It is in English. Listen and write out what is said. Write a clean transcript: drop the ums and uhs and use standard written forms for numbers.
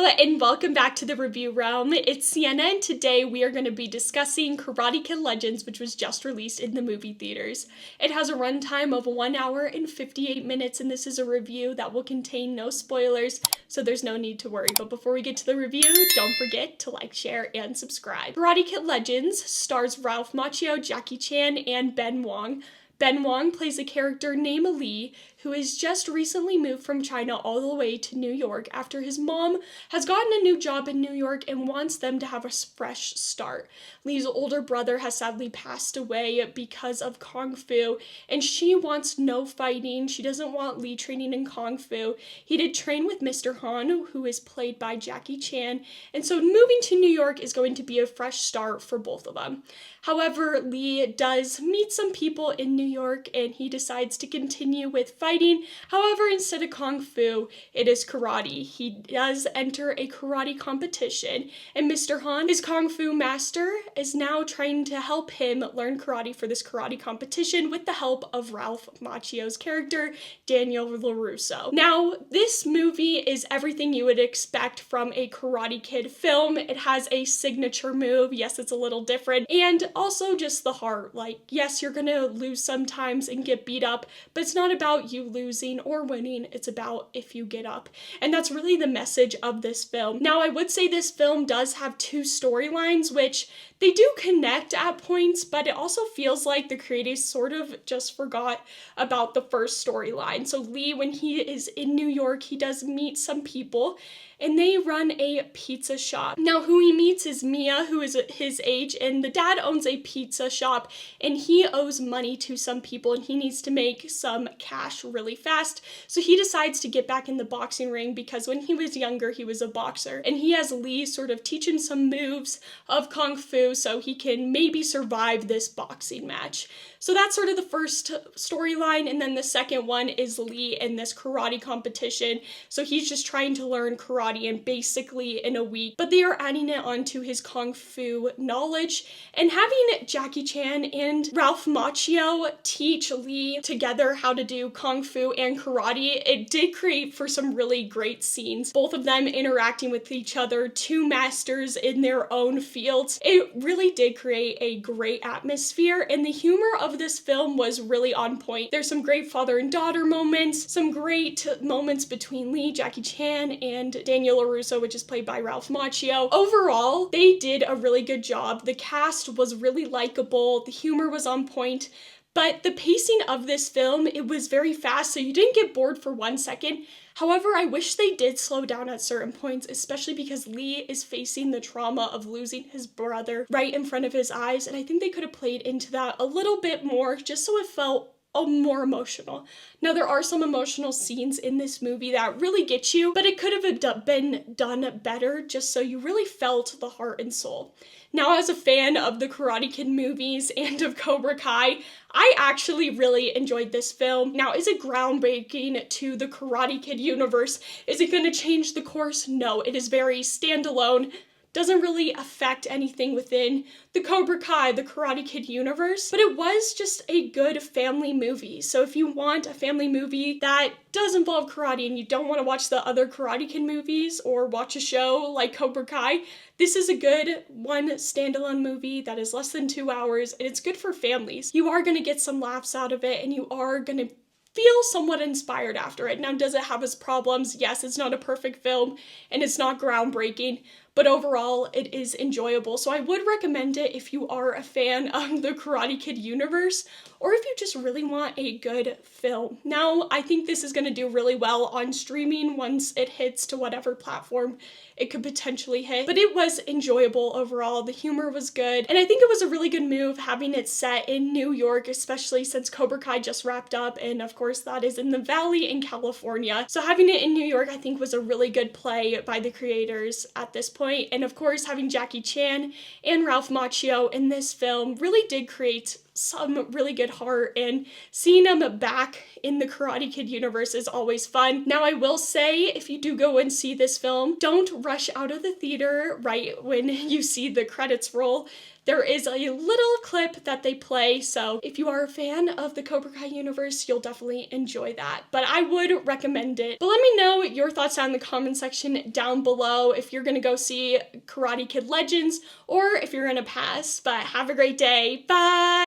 and welcome back to the review realm. It's Sienna, and today we are going to be discussing Karate Kid Legends, which was just released in the movie theaters. It has a runtime of 1 hour and 58 minutes, and this is a review that will contain no spoilers, so there's no need to worry. But before we get to the review, don't forget to like, share, and subscribe. Karate Kid Legends stars Ralph Macchio, Jackie Chan, and Ben Wang. Ben Wang plays a character named Li, who has just recently moved from China all the way to New York after his mom has gotten a new job in New York and wants them to have a fresh start. Li's older brother has sadly passed away because of Kung Fu, and she wants no fighting. She doesn't want Li training in Kung Fu. He did train with Mr. Han, who is played by Jackie Chan, and so moving to New York is going to be a fresh start for both of them. However, Li does meet some people in New York and he decides to continue with fighting. However, instead of Kung Fu, it is karate. He does enter a karate competition, and Mr. Han, his Kung Fu master, is now trying to help him learn karate for this karate competition with the help of Ralph Macchio's character, Daniel LaRusso. Now, this movie is everything you would expect from a Karate Kid film. It has a signature move. Yes, it's a little different. And also just the heart. Like, yes, you're gonna lose sometimes and get beat up, but it's not about you losing or winning. It's about if you get up. And that's really the message of this film. Now, I would say this film does have two storylines, which they do connect at points, but it also feels like the creators sort of just forgot about the first storyline. So Li, when he is in New York, he does meet some people, and they run a pizza shop. Now, who he meets is Mia, who is his age, and the dad owns a pizza shop, and he owes money to some people, and he needs to make some cash really fast. So he decides to get back in the boxing ring because when he was younger, he was a boxer, and he has Li sort of teach him some moves of Kung Fu so he can maybe survive this boxing match. So that's sort of the first storyline, and then the second one is Li in this karate competition. So he's just trying to learn karate in basically in a week, but they are adding it onto his Kung Fu knowledge, and having Jackie Chan and Ralph Macchio teach Li together how to do Kung Fu and karate, it did create for some really great scenes. Both of them interacting with each other, two masters in their own fields. It really did create a great atmosphere, and the humor of this film was really on point. There's some great father and daughter moments, some great moments between Li, Jackie Chan, and Daniel LaRusso, which is played by Ralph Macchio. Overall, they did a really good job. The cast was really likable, the humor was on point, but the pacing of this film, it was very fast, so you didn't get bored for 1 second. However, I wish they did slow down at certain points, especially because Li is facing the trauma of losing his brother right in front of his eyes, and I think they could have played into that a little bit more, just so it felt more emotional. Now, there are some emotional scenes in this movie that really get you, but it could have been done better just so you really felt the heart and soul. Now, as a fan of the Karate Kid movies and of Cobra Kai, I actually really enjoyed this film. Now, is it groundbreaking to the Karate Kid universe? Is it going to change the course? No, it is very standalone. Doesn't really affect anything within the Cobra Kai, the Karate Kid universe, but it was just a good family movie. So if you want a family movie that does involve karate and you don't want to watch the other Karate Kid movies or watch a show like Cobra Kai, this is a good one standalone movie that is less than 2 hours, and it's good for families. You are going to get some laughs out of it, and you are going to feel somewhat inspired after it. Now, does it have its problems? Yes, it's not a perfect film, and it's not groundbreaking, but overall, it is enjoyable. So I would recommend it if you are a fan of the Karate Kid universe, or if you just really want a good film. Now, I think this is going to do really well on streaming once it hits to whatever platform it could potentially hit, but it was enjoyable overall. The humor was good, and I think it was a really good move having it set in New York, especially since Cobra Kai just wrapped up, and of course that is in the Valley in California. So having it in New York, I think, was a really good play by the creators at this point, and of course having Jackie Chan and Ralph Macchio in this film really did create some really good heart, and seeing him back in the Karate Kid universe is always fun. Now, I will say, if you do go and see this film, don't rush out of the theater right when you see the credits roll. There is a little clip that they play, so if you are a fan of the Cobra Kai universe, you'll definitely enjoy that. But I would recommend it. But let me know your thoughts down in the comment section down below if you're gonna go see Karate Kid Legends or if you're gonna pass. But have a great day. Bye!